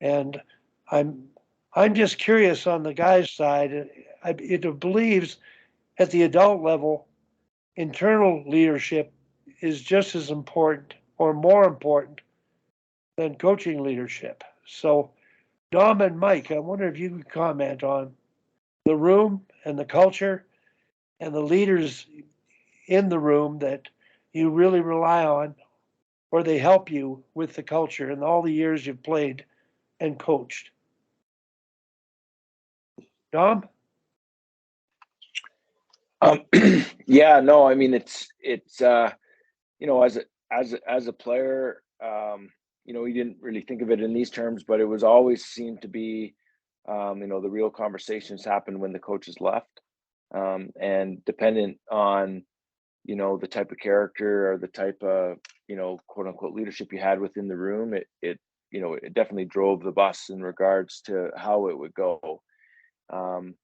And I'm I'm just curious on the guy's side. It believes at the adult level, internal leadership is just as important or more important than coaching leadership. So, Dom and Mike, I wonder if you could comment on the room and the culture and the leaders in the room that you really rely on, or they help you with the culture and all the years you've played and coached. Dom? Yeah, no, I mean it's you know, as a player, you know, he didn't really think of it in these terms, but it was always seemed to be, you know, the real conversations happened when the coaches left, and dependent on, you know, the type of character or the type of, you know, quote unquote leadership you had within the room, it you know, it definitely drove the bus in regards to how it would go. Um,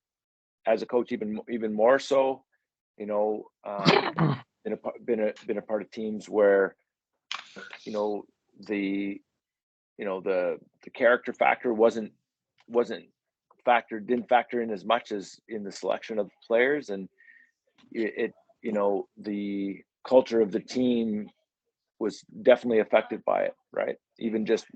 as a coach, even more so, you know, been a part of teams where, you know, the the character factor wasn't didn't factor in as much as in the selection of players, and it you know, the culture of the team was definitely affected by it, right? Even just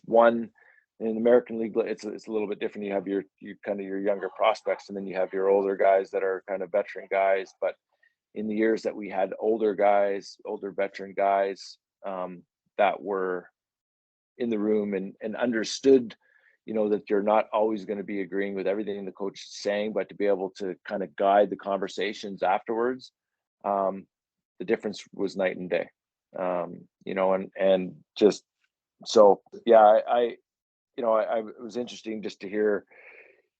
one in the American League, it's a little bit different. You have you kind of your younger prospects, and then you have your older guys that are kind of veteran guys. But in the years that we had older guys, older veteran guys, that were in the room and understood, you know, that you're not always going to be agreeing with everything the coach is saying, but to be able to kind of guide the conversations afterwards, um, the difference was night and day. You know, and just so yeah, you know, it was interesting just to hear,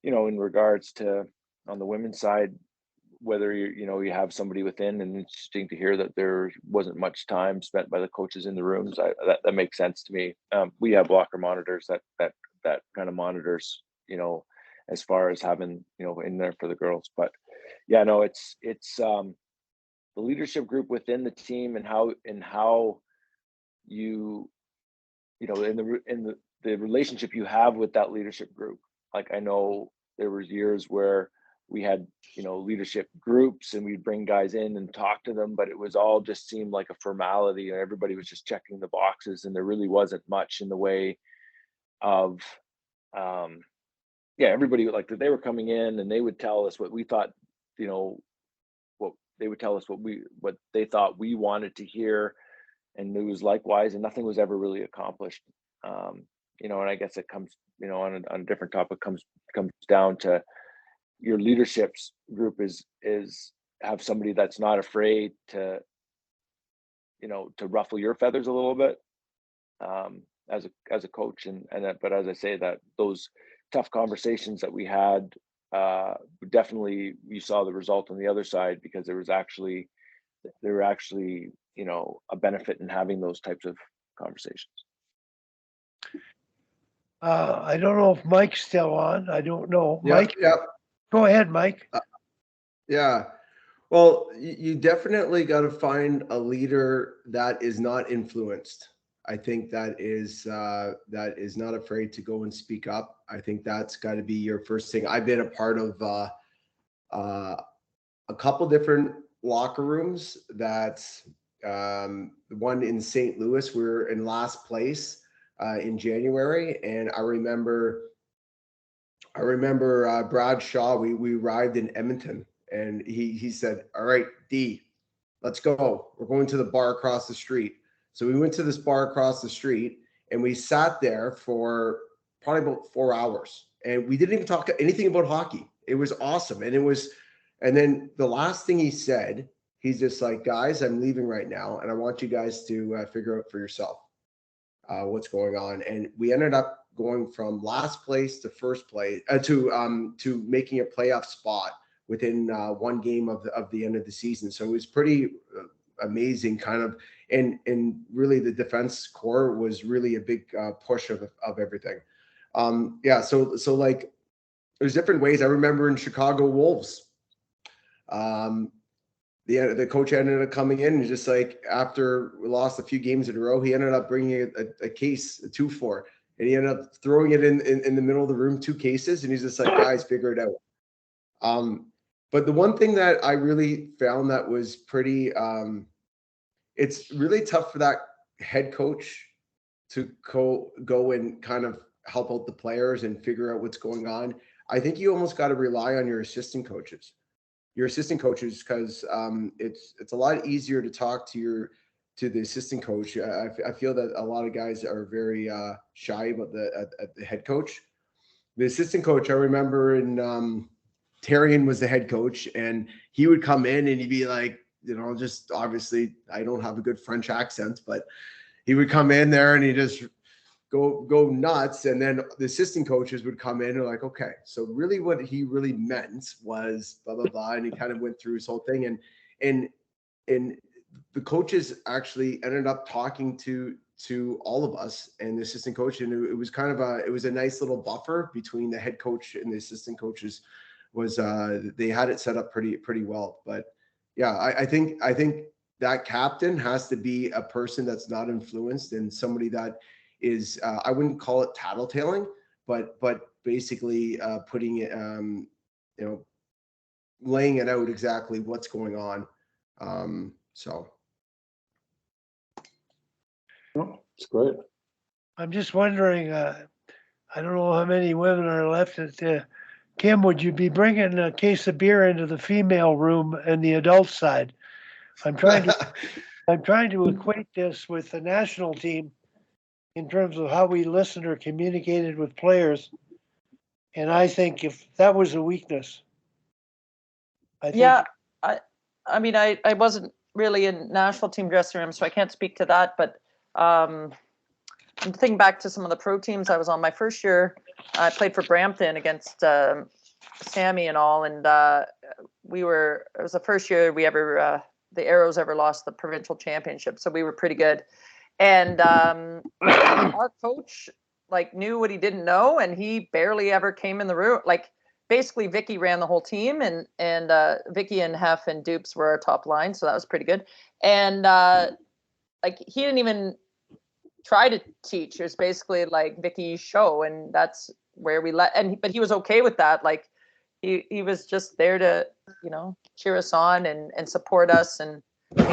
you know, in regards to on the women's side, whether you know, you have somebody within, and interesting to hear that there wasn't much time spent by the coaches in the rooms. That makes sense to me. We have locker monitors that kind of monitors, you know, as far as having, you know, in there for the girls. But yeah, no, it's the leadership group within the team, and how you you know, the relationship you have with that leadership group. Like, I know there was years where we had, you know, leadership groups and we'd bring guys in and talk to them, but it was all just seemed like a formality, and everybody was just checking the boxes, and there really wasn't much in the way of, um yeah, everybody, like, they were coming in and they would tell us what we thought, you know, what they would tell us what they thought we wanted to hear, and it was likewise, and nothing was ever really accomplished. You know, and I guess it comes, you know, on a different topic, comes down to your leadership's group is have somebody that's not afraid to, you know, to ruffle your feathers a little bit, as a coach, but as I say, that those tough conversations that we had, definitely you saw the result on the other side, because there were actually, you know, a benefit in having those types of conversations. I don't know if Mike's still on. I don't know. Yep, Mike, yep. go ahead, Mike. Yeah. Well, you definitely got to find a leader that is not influenced. I think that is not afraid to go and speak up. I think that's got to be your first thing. I've been a part of uh, a couple different locker rooms. That the one in St. Louis, we were in last place in January, and I remember Brad Shaw. We arrived in Edmonton, and he said, "All right, D, let's go. We're going to the bar across the street." So we went to this bar across the street, and we sat there for probably about 4 hours, and we didn't even talk anything about hockey. It was awesome, and then the last thing he said, he's just like, "Guys, I'm leaving right now, and I want you guys to figure out for yourself what's going on." And we ended up going from last place to first place to making a playoff spot within one game of the end of the season. So it was pretty amazing, kind of, and really the defense core was really a big push of everything. Yeah, so like there's different ways. I remember in Chicago Wolves. Um, the coach ended up coming in and just like after we lost a few games in a row, he ended up bringing a case, a 2-4. and he ended up throwing it in the middle of the room, 2 cases, and he's just like, guys, figure it out. But the one thing that I really found that was pretty, it's really tough for that head coach to go and kind of help out the players and figure out what's going on. I think you almost got to rely on your assistant coaches, because it's a lot easier to talk to the assistant coach. I feel that a lot of guys are very shy about the head coach. The assistant coach, I remember in Tarian was the head coach, and he would come in and he'd be like, just obviously I don't have a good French accent, but he would come in there and he just go nuts. And then the assistant coaches would come in and like, okay, so really what he really meant was blah, blah, blah. And he kind of went through his whole thing. And the coaches actually ended up talking to all of us and the assistant coach. And it was kind of it was a nice little buffer between the head coach and the assistant coaches. They had it set up pretty well. But yeah, I think that captain has to be a person that's not influenced and somebody that is, I wouldn't call it tattletaling, but basically putting it, laying it out exactly what's going on. So. It's great. I'm just wondering, I don't know how many women are left at Kim, would you be bringing a case of beer into the female room and the adult side? I'm trying to equate this with the national team in terms of how we listened or communicated with players. And I think if that was a weakness, I mean, I wasn't really in national team dressing room, so I can't speak to that. But thinking back to some of the pro teams I was on my first year, I played for Brampton against Sammy and all, and it was the first year the Arrows ever lost the provincial championship, so we were pretty good. And our coach knew what he didn't know, and he barely ever came in the room. Basically Vicky ran the whole team, and Vicky and Hef and Dupes were our top line, so that was pretty good. And he didn't even try to teach. It was basically Vicky's show, and that's where we but he was okay with that. He was just there to cheer us on and support us and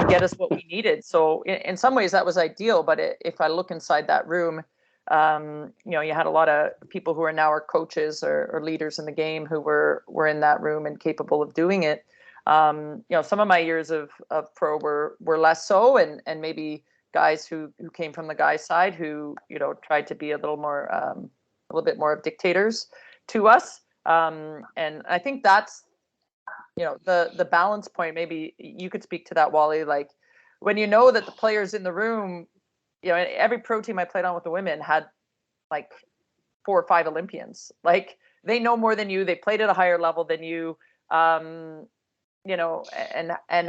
get us what we needed. So in some ways that was ideal. But if I look inside that room, you had a lot of people who are now our coaches or leaders in the game who were in that room and capable of doing it. Some of my years of pro were less so, and maybe guys who came from the guy side who tried to be a little bit more of dictators to us. And I think that's the balance point. Maybe you could speak to that, Wally. When that the players in the room, every pro team I played on with the women had 4 or 5 Olympians. They know more than you. They played at a higher level than you. And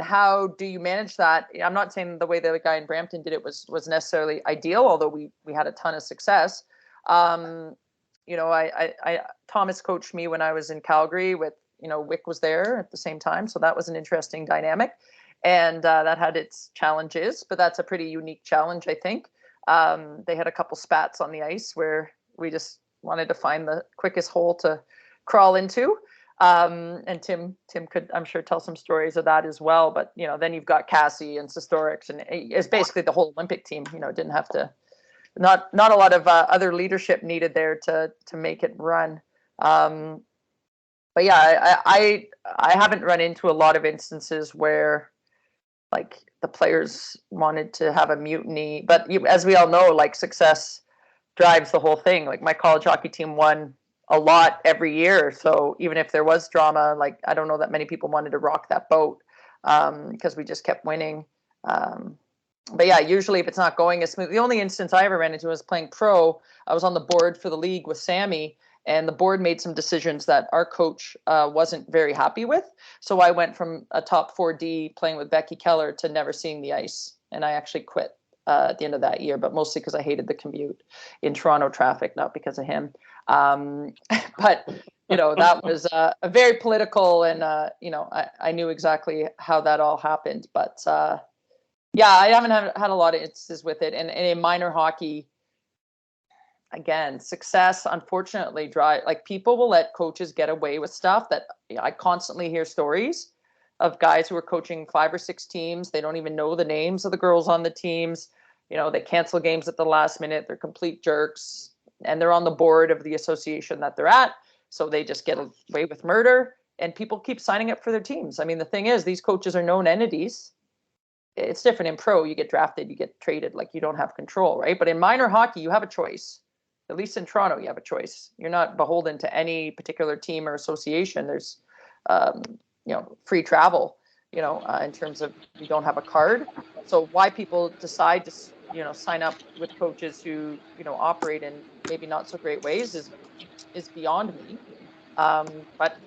how do you manage that? I'm not saying the way the guy in Brampton did it was necessarily ideal, although we had a ton of success. Thomas coached me when I was in Calgary with, Wick was there at the same time. So that was an interesting dynamic, and that had its challenges, but that's a pretty unique challenge, I think. They had a couple spats on the ice where we just wanted to find the quickest hole to crawl into. And Tim could, I'm sure, tell some stories of that as well. But, then you've got Cassie and Sistorix, and it's basically the whole Olympic team, didn't have to, not a lot of other leadership needed there to make it run. But yeah, I haven't run into a lot of instances where the players wanted to have a mutiny, but as we all know, success drives the whole thing. My college hockey team won a lot every year. So even if there was drama, I don't know that many people wanted to rock that boat because we just kept winning. But yeah, usually if it's not going as smooth, the only instance I ever ran into was playing pro. I was on the board for the league with Sammy, and the board made some decisions that our coach wasn't very happy with. So I went from a top 4D playing with Becky Keller to never seeing the ice. And I actually quit at the end of that year, but mostly because I hated the commute in Toronto traffic, not because of him. But that was a very political, and I knew exactly how that all happened. But yeah, I haven't had a lot of instances with it. And in minor hockey, again, success unfortunately like people will let coaches get away with stuff that I constantly hear stories of guys who are coaching 5 or 6 teams. They don't even know the names of the girls on the teams. They cancel games at the last minute. They're complete jerks, and they're on the board of the association that they're at. So they just get away with murder, and people keep signing up for their teams. I mean, the thing is, these coaches are known entities. It's different in pro. You get drafted, you get traded, like you don't have control, right? But in minor hockey, you have a choice. At least in Toronto, you have a choice. You're not beholden to any particular team or association. There's, free travel, in terms of you don't have a card. So why people decide to, sign up with coaches who, operate in maybe not so great ways is beyond me. But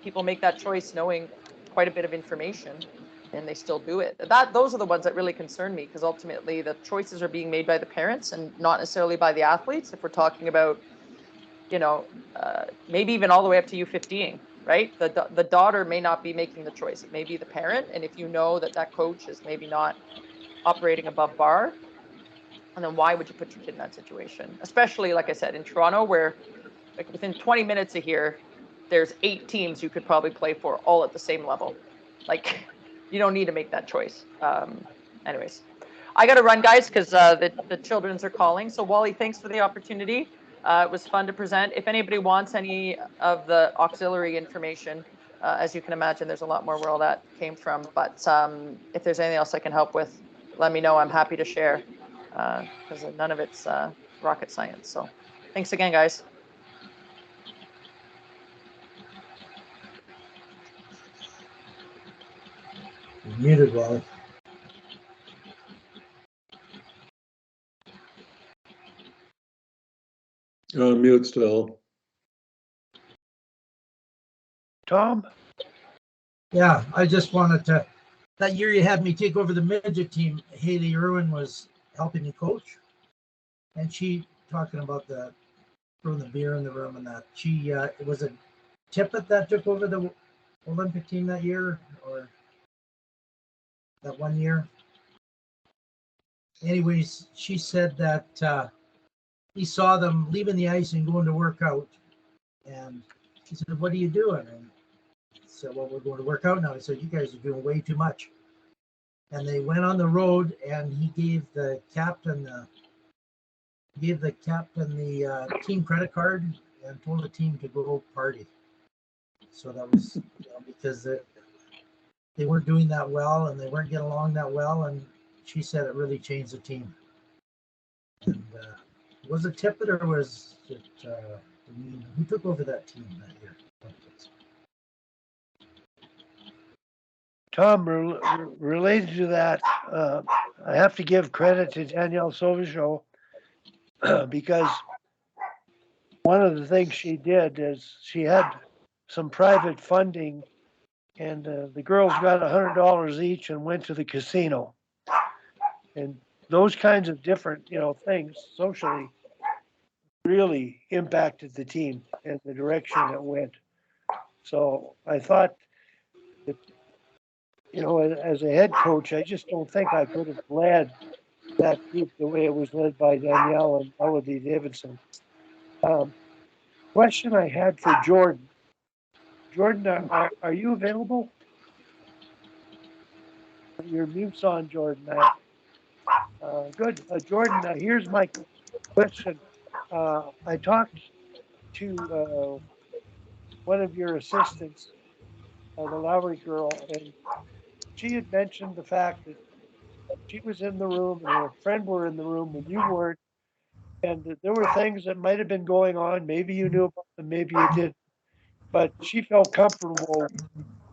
people make that choice knowing quite a bit of information, and they still do it. Those are the ones that really concern me, because ultimately the choices are being made by the parents and not necessarily by the athletes. If we're talking about, maybe even all the way up to U15, right? The daughter may not be making the choice. It may be the parent. And if you know that coach is maybe not operating above bar, and then why would you put your kid in that situation? Especially, like I said, in Toronto, where like within 20 minutes of here, there's 8 teams you could probably play for all at the same level. Like, you don't need to make that choice. Anyways, I got to run, guys, because the children's are calling. So Wally, thanks for the opportunity. It was fun to present. If anybody wants any of the auxiliary information, as you can imagine, there's a lot more where all that came from. But if there's anything else I can help with, let me know. I'm happy to share, because none of it's rocket science. So thanks again, guys. You're muted, Wally. Mute still. Tom? Yeah, I just wanted to. That year you had me take over the midget team, Haley Irwin was helping me coach, and she talking about throwing the beer in the room and that. She it was a Tippett that took over the Olympic team that year, or that one year. Anyways, she said that he saw them leaving the ice and going to work out, and she said, "What are you doing?" And he said, "Well, we're going to work out now." I said, "You guys are doing way too much." And they went on the road, and he gave the captain the team credit card and told the team to go party. So that was because they weren't doing that well and they weren't getting along that well, and she said it really changed the team. And was it Tippett or was it who took over that team that year? Tom, related to that, I have to give credit to Danielle Sauvageau because one of the things she did is she had some private funding, and the girls got $100 each and went to the casino. And those kinds of different, things socially really impacted the team and the direction it went. So I thought that, as a head coach, I just don't think I could have led that group the way it was led by Danielle and Melody Davidson. Question I had for Jordan. Jordan, are you available? Your mute's on, Jordan. Good. Jordan, here's my question. I talked to one of your assistants, the Lowry girl, and she had mentioned the fact that she was in the room and her friend were in the room when you weren't, and that there were things that might have been going on. Maybe you knew about them, maybe you didn't, but she felt comfortable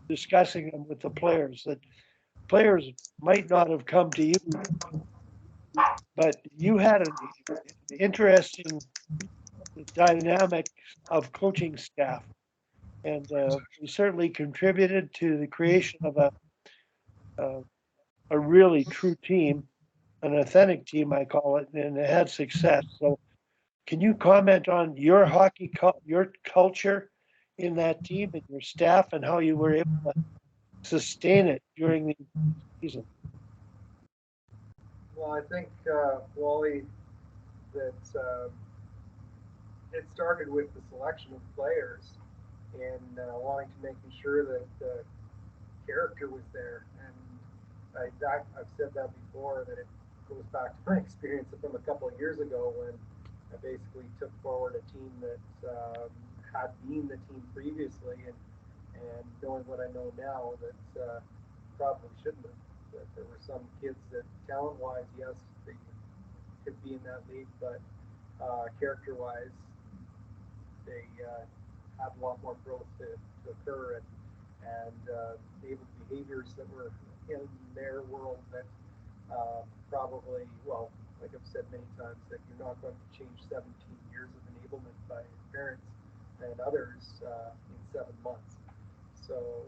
discussing them with the players, that players might not have come to you, but you had an interesting dynamic of coaching staff, and you certainly contributed to the creation of a really true team, an authentic team, I call it, and it had success. So can you comment on your your culture in that team and your staff and how you were able to sustain it during the season? Well, I think, Wally, that it started with the selection of players and wanting to making sure that the character was there. And I've said that before, that it goes back to my experience from a couple of years ago when I basically took forward a team that had been the team previously, and knowing what I know now, that probably shouldn't have. That there were some kids that talent-wise, yes, they could be in that league, but character-wise, they had a lot more growth to occur, and able behaviors that were in their world that probably, well, like I've said many times, that you're not going to change 17 years of enablement by parents and others in 7 months. So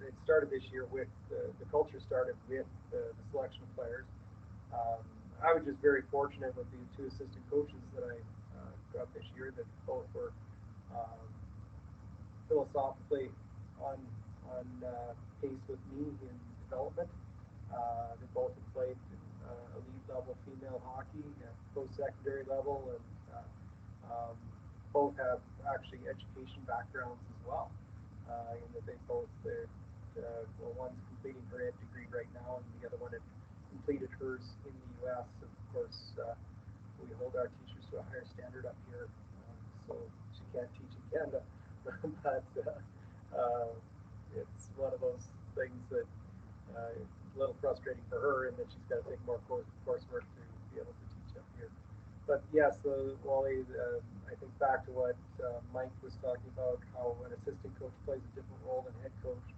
it started this year with the culture started with the selection of players. I was just very fortunate with the 2 assistant coaches that I got this year, that both were philosophically on pace with me in development. They both have played elite level female hockey at post-secondary level, and both have actually education backgrounds as well. In that they both, well, one's completing her ed degree right now, and the other one had completed hers in the U.S. Of course, we hold our teachers to a higher standard up here, so she can't teach in Canada. But it's one of those things that is a little frustrating for her, in that she's got to take more coursework to be able to teach up here. But yes, Wally, I think back to what Mike was talking about, how an assistant coach plays a different role than head coach,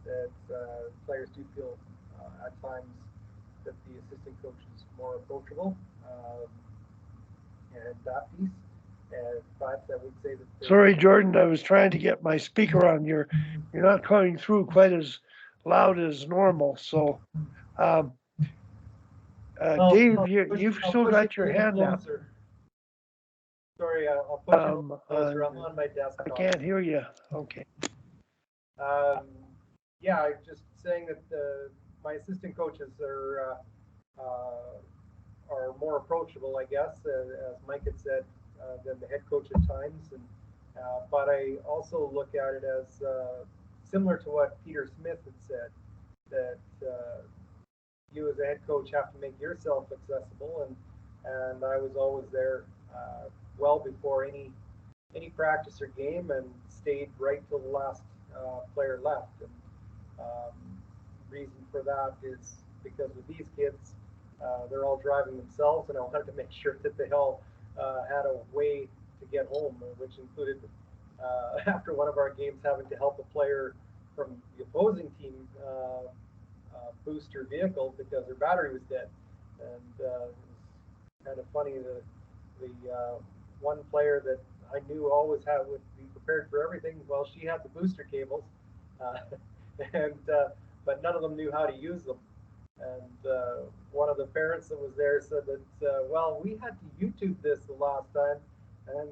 that players do feel at times that the assistant coach is more approachable, and that piece. But I would say that Sorry, Jordan, I was trying to get my speaker on. You're not coming through quite as loud as normal. So, Dave, you've still got your hand up. Sorry, I'll push it closer. I'm on my desktop. I can't hear you. Okay. Yeah, I'm just saying that my assistant coaches are more approachable, I guess, as Mike had said, than the head coach at times. And but I also look at it as similar to what Peter Smith had said, that you as a head coach have to make yourself accessible, and I was always there well before any practice or game, and stayed right till the last player left. And reason for that is because with these kids, they're all driving themselves, and I wanted to make sure that they all had a way to get home, which included after one of our games having to help a player from the opposing team boost her vehicle because her battery was dead. And it was kind of funny, the one player that I knew always would be prepared for everything, well, she had the booster cables, and but none of them knew how to use them. And one of the parents that was there said that, well, we had to YouTube this the last time. And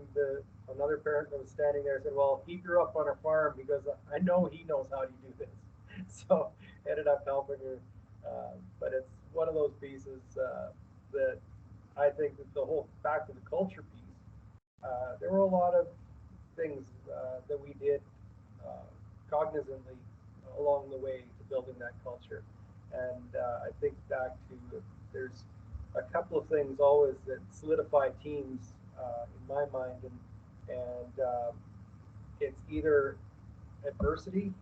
another parent that was standing there said, well, he grew up on a farm because I know he knows how to do this. So ended up helping her. But it's one of those pieces that I think that the whole, back to the culture piece, there were a lot of things that we did cognizantly along the way to building that culture. And I think back to, there's a couple of things always that solidify teams in my mind, and it's either adversity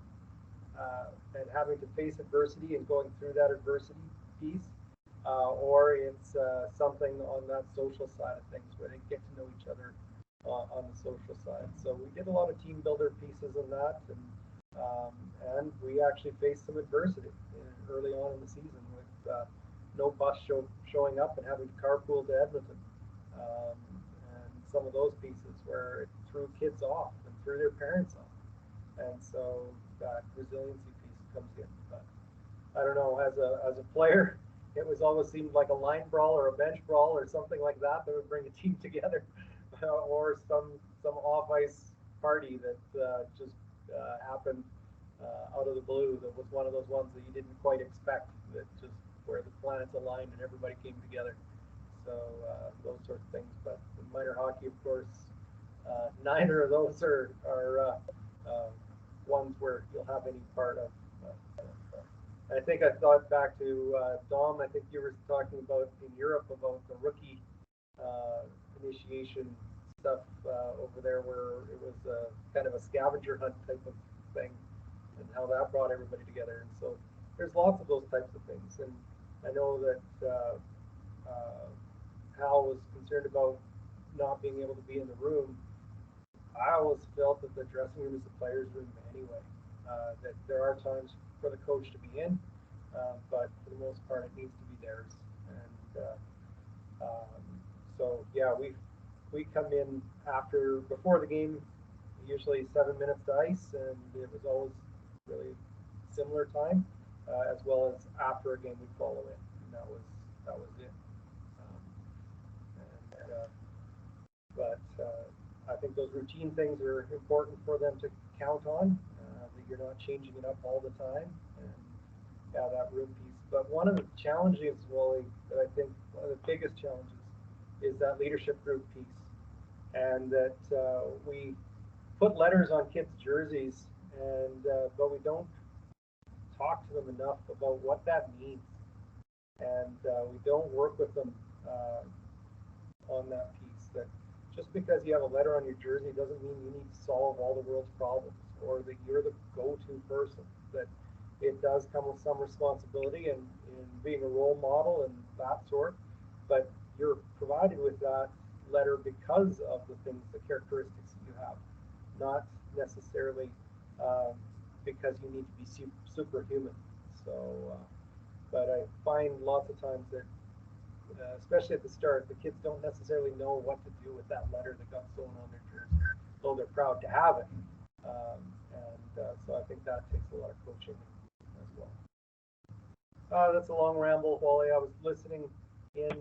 and having to face adversity and going through that adversity piece, or it's something on that social side of things where they get to know each other on the social side. So we did a lot of team builder pieces in that, and we actually faced some adversity early on in the season with no bus showing up and having to carpool to Edmonton, and some of those pieces where it threw kids off and threw their parents off, and so that resiliency piece comes in. But I don't know, as a player, it was always seemed like a line brawl or a bench brawl or something like that that would bring a team together, or some off ice party that just happened out of the blue. That was one of those ones that you didn't quite expect, that just where the planets aligned and everybody came together. So those sort of things. But in minor hockey, of course, neither of those are ones where you'll have any part of. I think I thought back to Dom. I think you were talking about in Europe about the rookie initiation stuff over there, where it was kind of a scavenger hunt type of thing, and how that brought everybody together. And so there's lots of those types of things. And I know that Hal was concerned about not being able to be in the room. I always felt that the dressing room is the players' room anyway. That there are times for the coach to be in, but for the most part, it needs to be theirs. And so yeah, we come in before the game, usually 7 minutes to ice, and it was always really similar time, as well as after a game we'd follow in, and that was it. But I think those routine things are important for them to count on, that you're not changing it up all the time, and yeah, that room piece. But one of the challenges, Wally, that I think one of the biggest challenges is that leadership group piece, and that we put letters on kids' jerseys, and but we don't talk to them enough about what that means, and we don't work with them on that piece. That just because you have a letter on your jersey doesn't mean you need to solve all the world's problems, or that you're the go-to person. That it does come with some responsibility and in being a role model and that sort, but you're provided with that letter because of the things, the characteristics that you have, not necessarily because you need to be superhuman. So, but I find lots of times that, especially at the start, the kids don't necessarily know what to do with that letter that got sewn on their jersey, though they're proud to have it. So I think that takes a lot of coaching as well. That's a long ramble, Wally. I was listening in.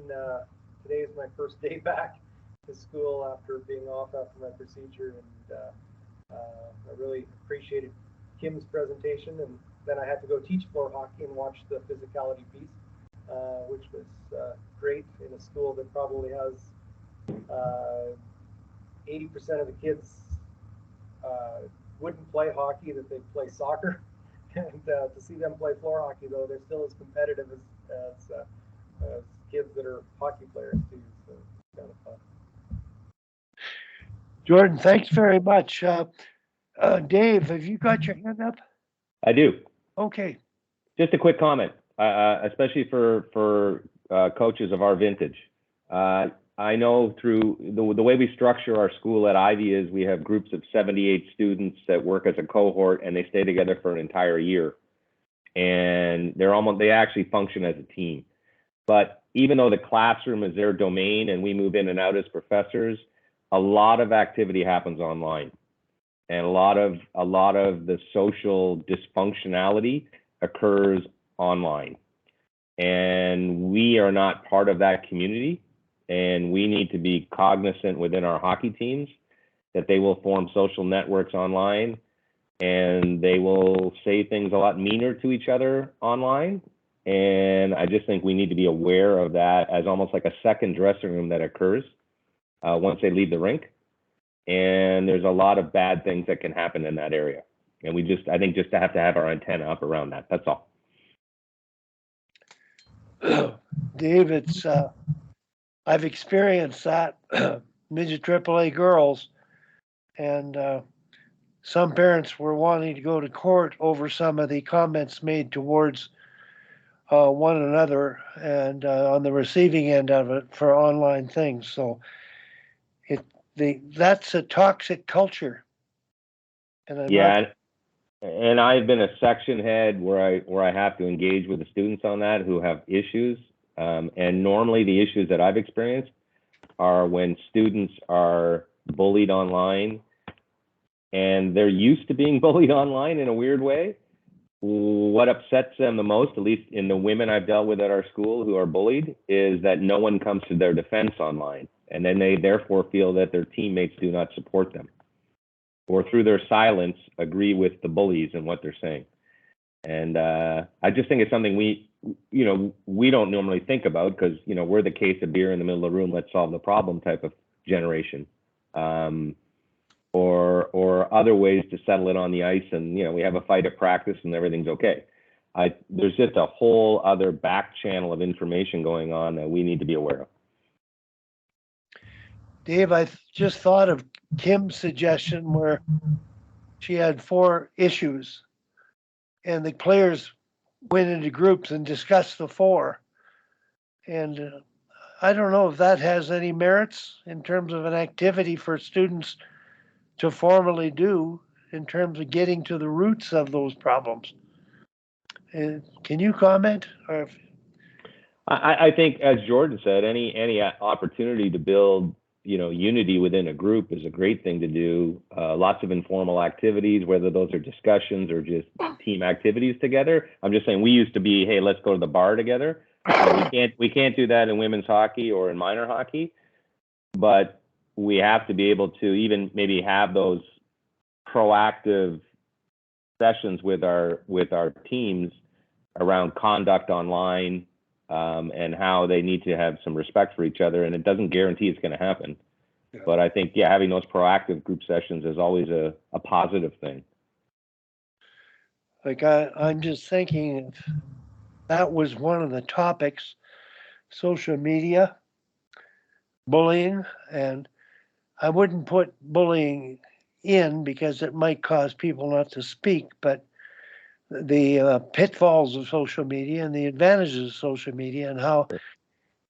Today is my first day back to school after being off after my procedure, and I really appreciated Kim's presentation, and then I had to go teach floor hockey and watch the physicality piece, which was great in a school that probably has 80% of the kids wouldn't play hockey, that they play soccer. And to see them play floor hockey, though, they're still as competitive as kids that are hockey players too. So it's kind of fun. Jordan, thanks very much. Dave, have you got your hand up? I do. Okay. Just a quick comment, especially for coaches of our vintage. I know through the way we structure our school at Ivy is we have groups of 78 students that work as a cohort, and they stay together for an entire year. And they actually function as a team. But even though the classroom is their domain and we move in and out as professors, a lot of activity happens online. And a lot of the social dysfunctionality occurs online. And we are not part of that community. And we need to be cognizant within our hockey teams that they will form social networks online, and they will say things a lot meaner to each other online. And I just think we need to be aware of that as almost like a second dressing room that occurs once they leave the rink. And there's a lot of bad things that can happen in that area. And I think just to have our antenna up around that. That's all. Dave, I've experienced that midget AAA girls, and some parents were wanting to go to court over some of the comments made towards one another, and on the receiving end of it for online things. So that's a toxic culture. And I've been a section head where I have to engage with the students on that who have issues. And normally the issues that I've experienced are when students are bullied online, and they're used to being bullied online in a weird way. What upsets them the most, at least in the women I've dealt with at our school who are bullied, is that no one comes to their defense online. And then they therefore feel that their teammates do not support them, or through their silence agree with the bullies and what they're saying. And I just think it's something we don't normally think about, because we're the case of beer in the middle of the room, let's solve the problem type of generation. or other ways to settle it on the ice, and we have a fight at practice and everything's okay. There's just a whole other back channel of information going on that we need to be aware of. Dave, I just thought of Kim's suggestion where she had 4 issues and the players went into groups and discussed the 4. And I don't know if that has any merits in terms of an activity for students to formally do in terms of getting to the roots of those problems. Can you comment? Or I think, as Jordan said, any opportunity to build unity within a group is a great thing to do. Lots of informal activities, whether those are discussions or just team activities together. I'm just saying, we used to be, hey, let's go to the bar together. We can't do that in women's hockey or in minor hockey, but we have to be able to even maybe have those proactive sessions with our teams around conduct online, and how they need to have some respect for each other. And it doesn't guarantee it's going to happen. Yeah. But I think, having those proactive group sessions is always a positive thing. Like I'm just thinking if that was one of the topics, social media, bullying, and I wouldn't put bullying in because it might cause people not to speak, but the pitfalls of social media and the advantages of social media and how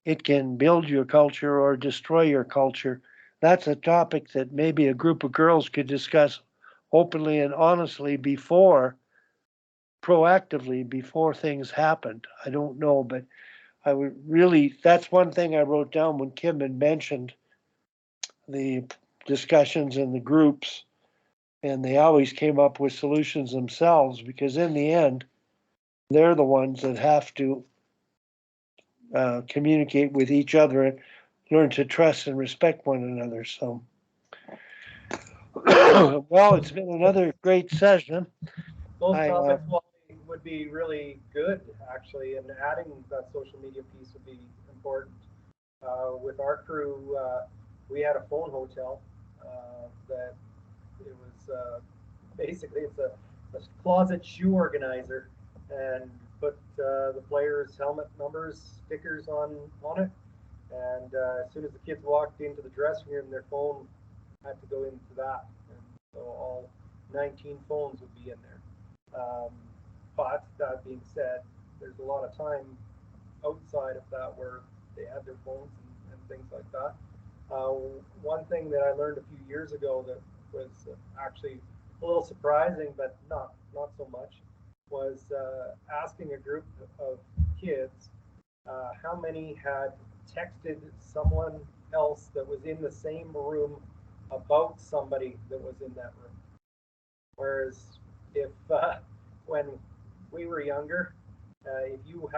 it can build your culture or destroy your culture. That's a topic that maybe a group of girls could discuss openly and honestly proactively before things happened. I don't know, but I would really, that's one thing I wrote down when Kim had mentioned the discussions in the groups, and they always came up with solutions themselves because in the end, they're the ones that have to communicate with each other and learn to trust and respect one another. So, well, it's been another great session. Those topics would be really good, actually, and adding that social media piece would be important. With our crew, we had a phone hotel that it was basically it's a closet shoe organizer, and put the players' helmet numbers, stickers on it, and as soon as the kids walked into the dressing room, their phone had to go into that, and so all 19 phones would be in there. But that being said, there's a lot of time outside of that where they had their phones and things like that. One thing that I learned a few years ago that was actually a little surprising, but not so much, was asking a group of kids how many had texted someone else that was in the same room about somebody that was in that room. Whereas if when we were younger, if you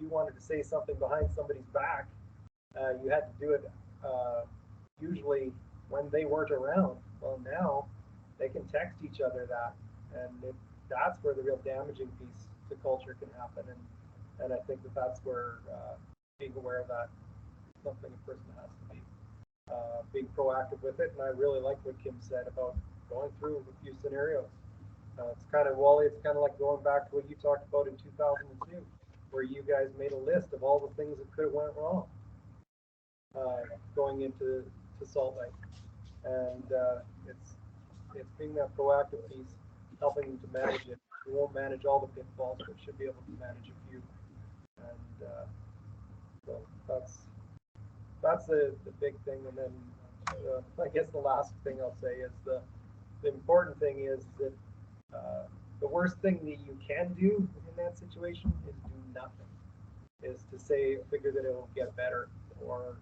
wanted to say something behind somebody's back, you had to do it usually when they weren't around. Well, now they can text each other that, and that's where the real damaging piece to culture can happen. And I think that's where being aware of that is something a person has to be being proactive with it. And I really like what Kim said about going through a few scenarios. It's kind of, Wally, it's kind of like going back to what you talked about in 2002, where you guys made a list of all the things that could have went wrong going into Salt Lake. And it's being that proactive piece, helping them to manage it. We won't manage all the pitfalls, but should be able to manage a few. And so that's the big thing. And then I guess the last thing I'll say is the important thing is that the worst thing that you can do in that situation is do nothing. Is to say, figure that it'll get better, or